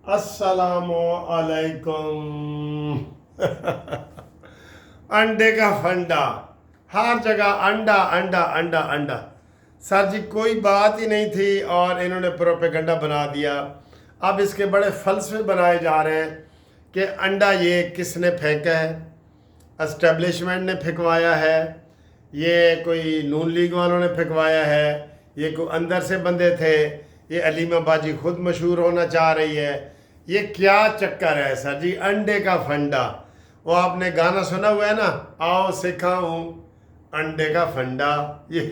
अस्सलामु अलैकुम। अंडे का फंडा, हर जगह अंडा अंडा अंडा अंडा। सर जी कोई बात ही नहीं थी और इन्होंने प्रोपेगेंडा बना दिया। अब इसके बड़े फलसफे बनाए जा रहे हैं कि अंडा ये किसने फेंका है, एस्टेब्लिशमेंट ने फेंकवाया है, ये कोई नून लीग वालों ने फेंकवाया है, ये कोई अंदर से बंदे थे, ये अलीमा बाजी खुद मशहूर होना चाह रही है। ये क्या चक्कर है सर जी? अंडे का फंडा, वो आपने गाना सुना हुआ है ना, आओ सिखाऊं अंडे का फंडा। ये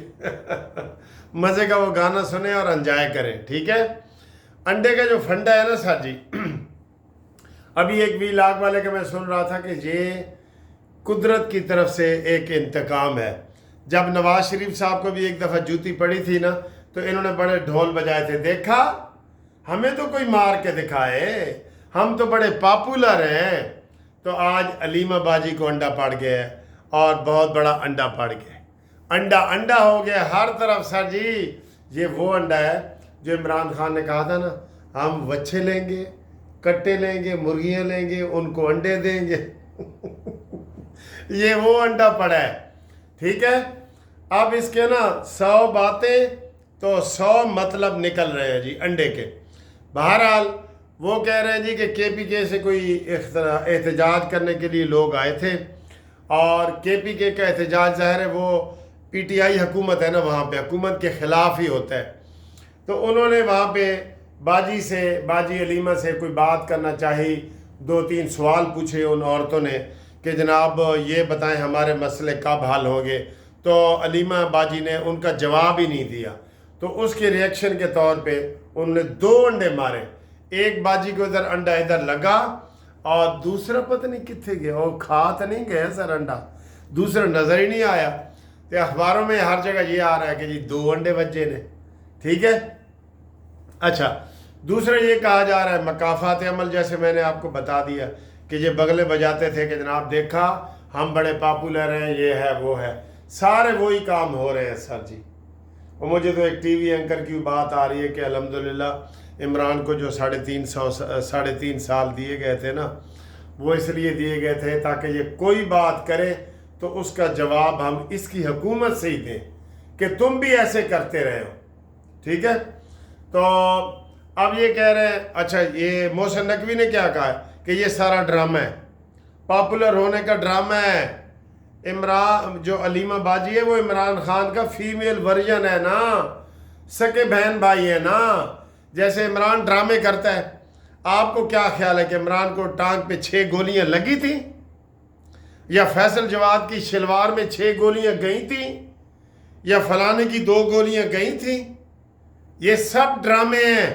मज़े का वो गाना सुने और एंजॉय करें, ठीक है। अंडे का जो फंडा है ना सर जी, अभी एक वीलाग वाले का मैं सुन रहा था कि ये कुदरत की तरफ से एक इंतकाम है। जब नवाज शरीफ साहब को भी एक दफ़ा जूती पड़ी थी ना, तो इन्होंने बड़े ढोल बजाए थे, देखा हमें तो कोई मार के दिखाए, हम तो बड़े पॉपुलर हैं। तो आज अलीमा बाजी को अंडा पड़ गया है और बहुत बड़ा अंडा पड़ गया, अंडा अंडा हो गया हर तरफ सर जी। ये वो अंडा है जो इमरान खान ने कहा था ना, हम बच्चे लेंगे, कट्टे लेंगे, मुर्गियाँ लेंगे, उनको अंडे देंगे। ये वो अंडा पड़ा है, ठीक है। अब इसके ना 100 बातें तो 100 मतलब निकल रहे हैं जी अंडे के। बहरहाल वो कह रहे हैं जी कि KPK से कोई एहतजाज करने के लिए लोग आए थे और KPK का एहतजाज ज़ाहिर है वो PTI हुकूमत है ना, वहाँ पे हुकूमत के ख़िलाफ़ ही होता है। तो उन्होंने वहाँ पे बाजी अलीमा से कोई बात करना चाहिए, 2-3 सवाल पूछे उन औरतों ने कि जनाब ये बताएं हमारे मसले कब हल होंगे। तो अलीमा बाजी ने उनका जवाब ही नहीं दिया। तो उसके रिएक्शन के तौर पे उन्होंने 2 अंडे मारे, एक बाजी को इधर अंडा इधर लगा और दूसरा पता नहीं कितने गया, और खा तो नहीं गया सर अंडा, दूसरा नज़र ही नहीं आया। तो अखबारों में हर जगह ये आ रहा है कि जी 2 अंडे बच्चे ने, ठीक है। अच्छा, दूसरा ये कहा जा रहा है मकाफात अमल, जैसे मैंने आपको बता दिया कि ये बगले बजाते थे कि जनाब देखा हम बड़े पॉपुलर हैं, ये है वो है, सारे वही काम हो रहे हैं सर जी। और मुझे तो एक TV एंकर की बात आ रही है कि अल्हम्दुलिल्लाह इमरान को जो 3.5 साल दिए गए थे ना, वो इसलिए दिए गए थे ताकि ये कोई बात करे तो उसका जवाब हम इसकी हुकूमत से ही दें कि तुम भी ऐसे करते रहे हो, ठीक है। तो अब ये कह रहे हैं, अच्छा ये मोहसिन नकवी ने क्या कहा है कि ये सारा ड्रामा है, पॉपुलर होने का ड्रामा है। इमरान जो अलीमा बाजी है वो इमरान खान का फीमेल वर्जन है ना, सके बहन भाई है ना। जैसे इमरान ड्रामे करता है, आपको क्या ख्याल है कि इमरान को टांग पे 6 गोलियां लगी थी, या फैसल जवाद की शलवार में 6 गोलियां गई थी, या फलाने की 2 गोलियां गई थी? ये सब ड्रामे हैं।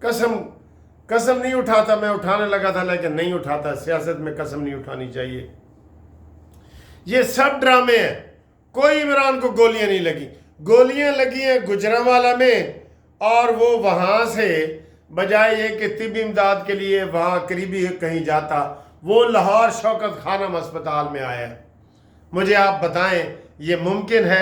कसम नहीं उठाता, मैं उठाने लगा था लेकिन नहीं उठाता, सियासत में कसम नहीं उठानी चाहिए। ये सब ड्रामे हैं, कोई इमरान को गोलियां नहीं लगी। गोलियां लगी हैं गुजरांवाला में, और वो वहां से बजाय ये कि तिब्बी इमदाद के लिए वहां करीबी कहीं जाता, वो लाहौर शौकत खानम अस्पताल में आया है। मुझे आप बताएं ये मुमकिन है?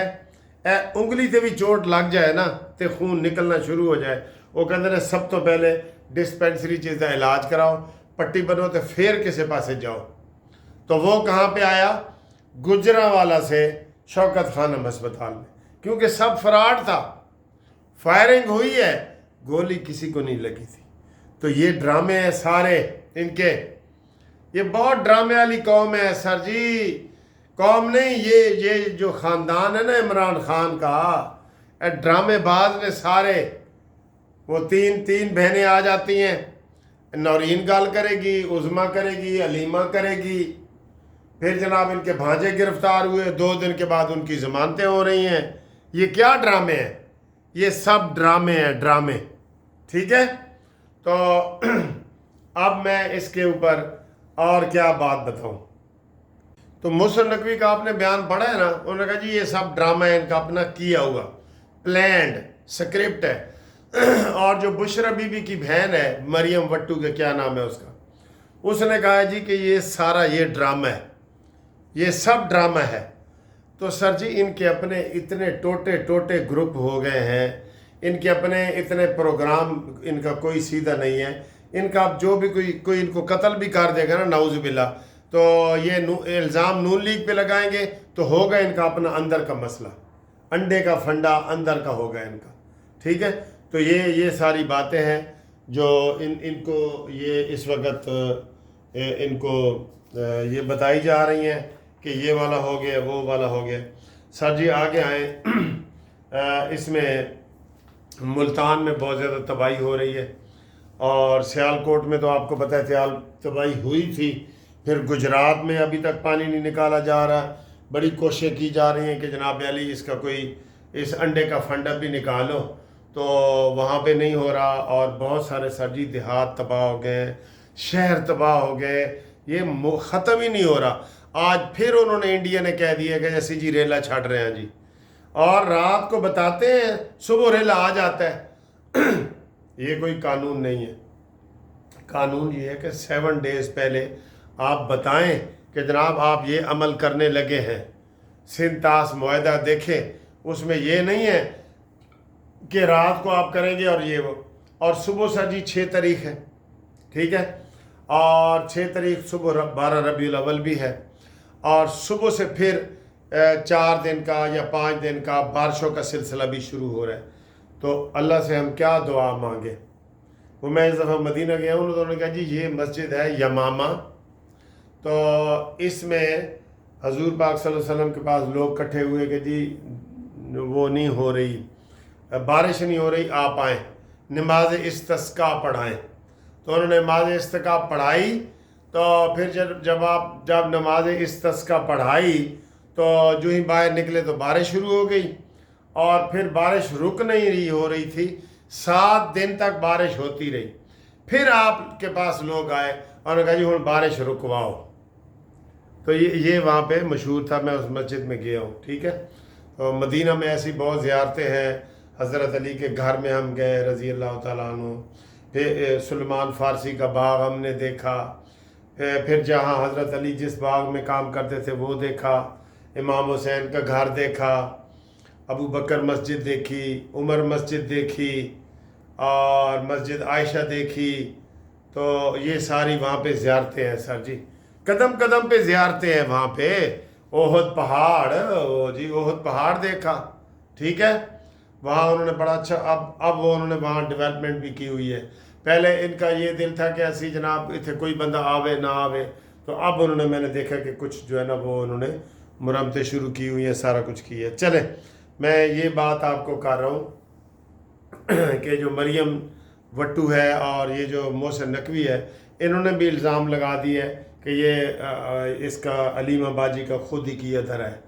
उंगली से भी चोट लग जाए ना तो खून निकलना शुरू हो जाए, वो कहते हैं सब तो पहले डिस्पेंसरी चीज़ का इलाज कराओ, पट्टी बनो तो फिर किसी पासे जाओ। तो वो कहाँ पे आया? गुजरांवाला से शौकत खानम अस्पताल में, क्योंकि सब फ्रॉड था, फायरिंग हुई है, गोली किसी को नहीं लगी थी। तो ये ड्रामे हैं सारे इनके, ये बहुत ड्रामे वाली कौम है सर जी। कौम नहीं, ये जो ख़ानदान है ना इमरान खान का, ड्रामेबाज ने सारे। वो तीन बहनें आ जाती हैं, नौरीन गाल करेगी, उज़मा करेगी, अलीमा करेगी, फिर जनाब इनके भांजे गिरफ्तार हुए, 2 दिन के बाद उनकी ज़मानतें हो रही हैं। ये क्या ड्रामे हैं? ये सब ड्रामे हैं, ड्रामे, ठीक है। तो अब मैं इसके ऊपर और क्या बात बताऊं। तो मोहसिन नकवी का आपने बयान पढ़ा है ना, उन्होंने कहा जी ये सब ड्रामा है, इनका अपना किया हुआ प्लान्ड स्क्रिप्ट है। और जो बुशरा बीबी की बहन है, मरियम वट्टू के क्या नाम है उसका, उसने कहा जी कि ये सारा ये ड्रामा है, ये सब ड्रामा है। तो सर जी इनके अपने इतने टोटे टोटे ग्रुप हो गए हैं, इनके अपने इतने प्रोग्राम, इनका कोई सीधा नहीं है। इनका जो भी कोई इनको कत्ल भी कर देगा ना, नाउज़ बिल्ला, तो ये इल्ज़ाम नून लीग पे लगाएंगे तो होगा इनका अपना अंदर का मसला, अंडे का फंडा अंदर का होगा इनका, ठीक है। तो ये सारी बातें हैं जो इनको ये इस वक्त इनको ये बताई जा रही हैं कि ये वाला हो गया, वो वाला हो गया। सर जी आगे आए। इसमें मुल्तान में बहुत ज़्यादा तबाही हो रही है, और सियालकोट में तो आपको पता है तबाही हुई थी, फिर गुजरात में अभी तक पानी नहीं निकाला जा रहा। बड़ी कोशिशें की जा रही हैं कि जनाब अली इसका कोई इस अंडे का फंडा भी निकालो, तो वहाँ पे नहीं हो रहा। और बहुत सारे सरजी देहात तबाह हो गए, शहर तबाह हो गए, ये ख़त्म ही नहीं हो रहा। आज फिर उन्होंने इंडिया ने कह दिया कि जैसे जी रेला छाट रहे हैं जी, और रात को बताते हैं सुबह रेला आ जाता है। ये कोई कानून नहीं है। कानून ये है कि 7 डेज़ पहले आप बताएं कि जनाब आप ये अमल करने लगे हैं। सिंतास मुआहदा देखें, उसमें ये नहीं है कि रात को आप करेंगे और ये वो। और सुबह सर जी 6 तारीख है, ठीक है, और 6 तारीख सुबह 12 रबीउल अव्वल भी है, और सुबह से फिर 4 दिन का या 5 दिन का बारिशों का सिलसिला भी शुरू हो रहा है। तो अल्लाह से हम क्या दुआ मांगे। वो मैं इस दफ़ा मदीना गया हूँ, उन्होंने कहा जी ये मस्जिद है यमामा, तो इसमें हजूर पाक सल्लल्लाहु अलैहि वसल्लम के पास लोग इकट्ठे हुए कि जी वो नहीं हो रही, बारिश नहीं हो रही, आप आएँ नमाज इस्तिस्का पढ़ाएँ। तो उन्होंने नमाज इस्तिस्का पढ़ाई। तो फिर जब नमाज इस्तिस्का पढ़ाई तो जो ही बाहर निकले तो बारिश शुरू हो गई, और फिर बारिश रुक नहीं रही हो रही थी, 7 दिन तक बारिश होती रही। फिर आपके पास लोग आए और कहा जी हुण बारिश रुकवाओ। तो ये वहाँ पे मशहूर था, मैं उस मस्जिद में गया हूँ, ठीक है। तो मदीना में ऐसी बहुत ज़ियारतें हैं। हज़रत अली के घर में हम गए रज़ी अल्लाह ताला अन्हु, फिर सुलेमान फ़ारसी का बाग हमने देखा, फिर जहाँ हज़रत अली जिस बाग में काम करते थे वो देखा, इमाम हुसैन का घर देखा, अबू बकर मस्जिद देखी, उमर मस्जिद देखी, और मस्जिद आयशा देखी। तो ये सारी वहाँ पे ज़ियारतें हैं सर जी, कदम कदम पे ज़ियारतें हैं वहाँ पे। ओहद पहाड़, जी ओहद पहाड़ देखा, ठीक है। वहाँ उन्होंने बड़ा अच्छा, अब वो उन्होंने वहाँ डेवलपमेंट भी की हुई है। पहले इनका ये दिल था कि ऐसी जनाब इतने कोई बंदा आवे ना आवे, तो अब उन्होंने, मैंने देखा कि कुछ जो है ना वो उन्होंने मुरम्मतें शुरू की हुई हैं, सारा कुछ की है। चले मैं ये बात आपको कर रहा हूँ कि जो मरियम वट्टू है और ये जो मोहसिन नकवी है, इन्होंने भी इल्ज़ाम लगा दिया है कि ये इसका अलीमा बाजी का खुद ही किया धरा है।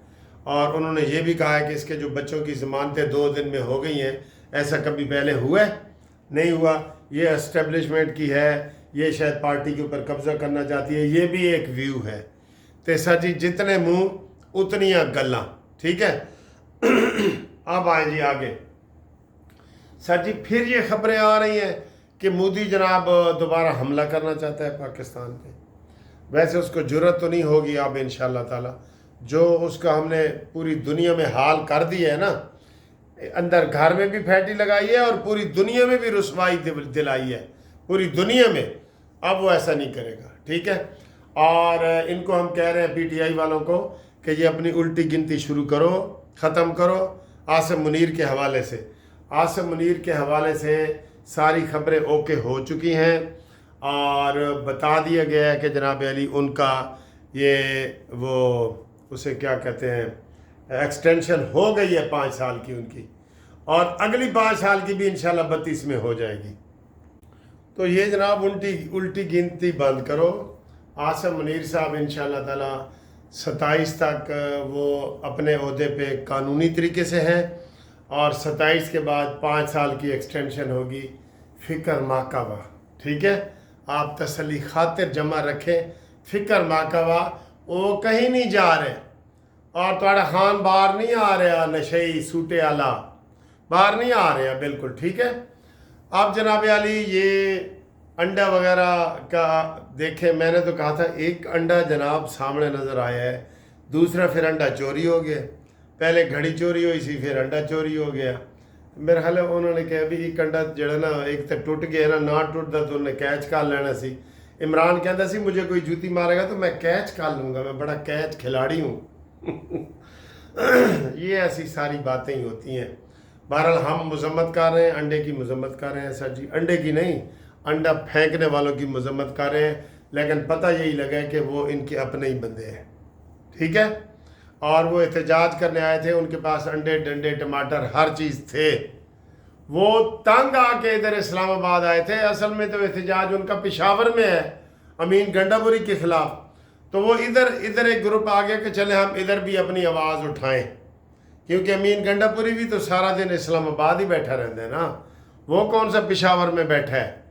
और उन्होंने ये भी कहा है कि इसके जो बच्चों की ज़मानतें 2 दिन में हो गई हैं, ऐसा कभी पहले हुआ नहीं हुआ, ये एस्टेब्लिशमेंट की है, ये शायद पार्टी के ऊपर कब्ज़ा करना चाहती है, ये भी एक व्यू है। तो सर जी जितने मुँह उतनियाँ गल्लां, ठीक है। अब आए जी आगे। सर जी फिर ये खबरें आ रही हैं कि मोदी जनाब दोबारा हमला करना चाहता है पाकिस्तान पे। वैसे उसको जुर्रत तो नहीं होगी, अब इंशाअल्लाह ताला जो उसका हमने पूरी दुनिया में हाल कर दिया है ना, अंदर घर में भी फैटी लगाई है और पूरी दुनिया में भी रुसवाई दिलाई है, पूरी दुनिया में। अब वो ऐसा नहीं करेगा, ठीक है। और इनको हम कह रहे हैं पीटीआई वालों को कि ये अपनी उल्टी गिनती शुरू करो, ख़त्म करो आसिम मुनीर के हवाले से। आसिम मुनीर के हवाले से सारी खबरें ओके हो चुकी हैं और बता दिया गया है कि जनाब अली उनका ये वो उसे क्या कहते हैं, एक्सटेंशन हो गई है 5 साल की उनकी, और अगली 5 साल की भी इंशाल्लाह 32 में हो जाएगी। तो ये जनाब उल्टी गिनती बंद करो। आसिम मुनीर साहब इंशाल्लाह ताला 27 तक वो अपने ओहदे पे कानूनी तरीके से हैं, और 27 के बाद 5 साल की एक्सटेंशन होगी। फ़िक्र माकावा, ठीक है, आप तसल्ली खातिर जमा रखें। फ़िक्र माकावा वो कहीं नहीं जा रहे, और थोड़ा खान बाहर नहीं आ रहा, नशई सूटे आला बाहर नहीं आ रहे, बिल्कुल ठीक है। अब जनाब अली ये अंडा वगैरह का देखें, मैंने तो कहा था एक अंडा जनाब सामने नज़र आया है, दूसरा फिर अंडा चोरी हो गया। पहले घड़ी चोरी हुई थी, फिर अंडा चोरी हो गया। मेरे ख्याल उन्होंने कहा भी एक कंडा जड़ा ना एक तो टुट गया ना टुटता तो उन्हें कैच कर लेना सी। इमरान कहता सी मुझे कोई जूती मारेगा तो मैं कैच कर लूँगा, मैं बड़ा कैच खिलाड़ी हूँ। ये ऐसी सारी बातें ही होती हैं। बहरहाल हम मजम्मत कर रहे हैं, अंडे की मजम्मत कर रहे हैं सर जी, अंडे की नहीं, अंडा फेंकने वालों की मजम्मत कर रहे हैं, लेकिन पता यही लगा है कि वो इनके अपने ही बंदे हैं, ठीक है। और वो एहतजाज करने आए थे, उनके पास अंडे डंडे टमाटर हर चीज़ थे, वो तंग आके इधर इस्लामाबाद आए थे। असल में तो एहतजाज उनका पेशावर में है अमीन गंडापुरी के ख़िलाफ़, तो वो इधर एक ग्रुप आ गया कि चले हम इधर भी अपनी आवाज़ उठाएं, क्योंकि अमीन गंडापुरी भी तो सारा दिन इस्लामाबाद ही बैठा रहता है ना, वो कौन सा पेशावर में बैठा है।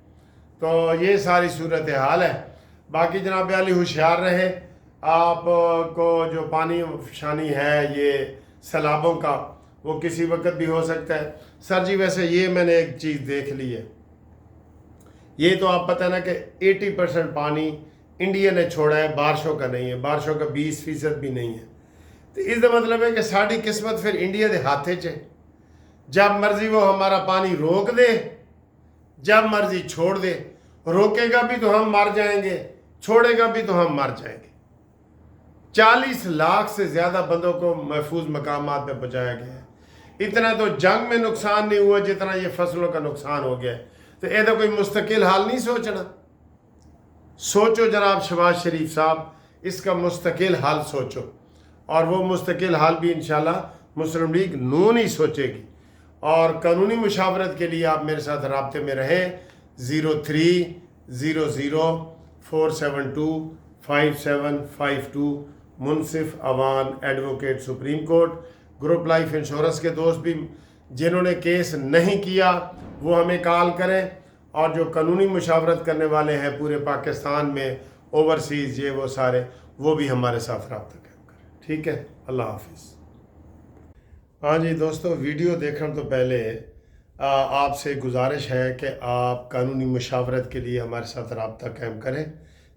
तो ये सारी सूरत हाल है। बाकी जनाब अली होशियार रहे, आपको जो पानी शानी है ये सैलाबों का वो किसी वक्त भी हो सकता है। सर जी वैसे ये मैंने एक चीज़ देख ली है, ये तो आप पता है ना कि 80% पानी इंडिया ने छोड़ा है, बारिशों का नहीं है, बारिशों का 20% भी नहीं है। तो इसका मतलब है कि साड़ी किस्मत फिर इंडिया के हाथे च है, जब मर्जी वो हमारा पानी रोक दे, जब मर्जी छोड़ दे। रोकेगा भी तो हम मर जाएंगे, छोड़ेगा भी तो हम मर जाएंगे। 40 लाख से ज़्यादा बंदों को महफूज मकामात पे पहुँचाया गया है। इतना तो जंग में नुकसान नहीं हुआ जितना ये फसलों का नुकसान हो गया है। तो यह कोई मुस्तकिल हाल नहीं सोचना, सोचो जनाब शहबाज शरीफ साहब, इसका मुस्तकिल हाल सोचो, और वो मुस्तकिल हाल भी इंशाल्लाह मुस्लिम लीग नून ही सोचेगी। और कानूनी मुशावरत के लिए आप मेरे साथ राब्ते में रहें। 0300472572 Munsif Awan advocate supreme court. Group life insurance के दोस्त भी जिन्होंने केस नहीं किया वो हमें कॉल करें, और जो कानूनी मुशावरत करने वाले हैं पूरे पाकिस्तान में, ओवरसीज़ ये वो सारे, वो भी हमारे साथ रब्ता कायम करें, ठीक है। अल्लाह हाफिज़। हाँ जी दोस्तों, वीडियो देखने तो पहले आपसे गुजारिश है कि आप कानूनी मुशावरत के लिए हमारे साथ रब्ता कायम करें।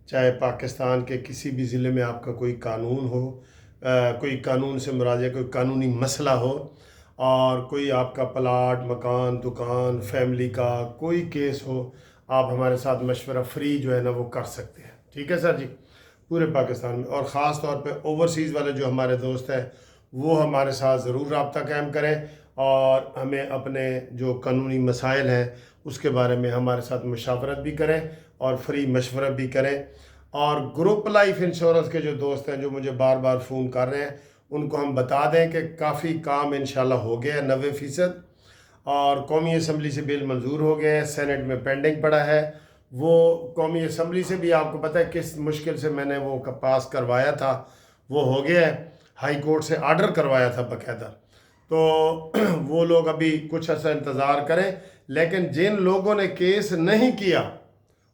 चाहे पाकिस्तान के किसी भी ज़िले में आपका कोई कानून हो, कोई कानून से मुराद कोई कानूनी मसला हो, और कोई आपका प्लाट मकान दुकान फैमिली का कोई केस हो, आप हमारे साथ मशवरा फ्री जो है ना वो कर सकते हैं, ठीक है सर जी, पूरे पाकिस्तान में। और ख़ास तौर पे ओवरसीज़ वाले जो हमारे दोस्त हैं वो हमारे साथ ज़रूर रब्ता कायम करें, और हमें अपने जो कानूनी मसाइल हैं उसके बारे में हमारे साथ मुशावरत भी करें और फ्री मशवरा भी करें। और ग्रुप लाइफ इंश्योरेंस के जो दोस्त हैं जो मुझे बार बार फ़ोन कर रहे हैं, उनको हम बता दें कि काफ़ी काम इंशाल्लाह हो गया है 90%, और कौमी असम्बली से बिल मंजूर हो गया है, सेनेट में पेंडिंग पड़ा है। वो कौमी असम्बली से भी आपको पता है किस मुश्किल से मैंने वो पास करवाया था, वो हो गया है, हाई कोर्ट से आर्डर करवाया था बाकायदा। तो वो लोग अभी कुछ ऐसा इंतज़ार करें, लेकिन जिन लोगों ने केस नहीं किया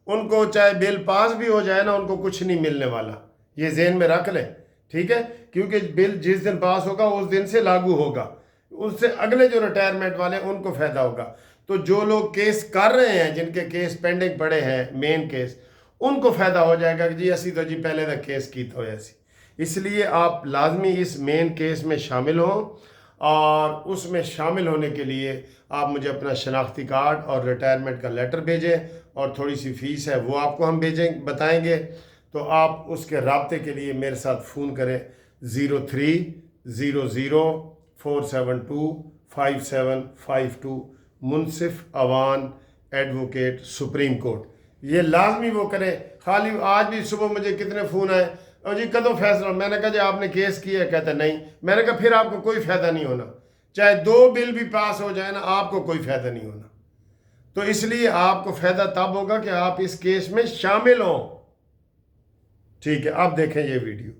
उनको चाहे बिल पास भी हो जाए ना, उनको कुछ नहीं मिलने वाला, ये ज़हन में रख लें, ठीक है। क्योंकि बिल जिस दिन पास होगा उस दिन से लागू होगा, उससे अगले जो रिटायरमेंट वाले उनको फ़ायदा होगा। तो जो लोग केस कर रहे हैं, जिनके केस पेंडिंग पड़े हैं मेन केस, उनको फ़ायदा हो जाएगा कि जी असी तो जी पहले तक केस की तो ऐसी। इसलिए आप लाजमी इस मेन केस में शामिल हों, और उसमें शामिल होने के लिए आप मुझे अपना शनाख्ती कार्ड और रिटायरमेंट का लेटर भेजें, और थोड़ी सी फ़ीस है वो आपको हम बताएंगे। तो आप उसके राब्ते के लिए मेरे साथ फ़ोन करें 0300472572 Munsif Awan advocate supreme court. ये लाजमी वो करें। खाली आज भी सुबह मुझे कितने फ़ोन आए, और जी कदों फैसला, मैंने कहा जी आपने केस किया, कहते नहीं। मैंने कहा फिर आपको कोई फ़ायदा नहीं होना, चाहे 2 बिल भी पास हो जाए ना, आपको कोई फ़ायदा नहीं होना। तो इसलिए आपको फ़ायदा तब होगा कि आप इस केस में शामिल हों, ठीक है। अब देखें ये वीडियो।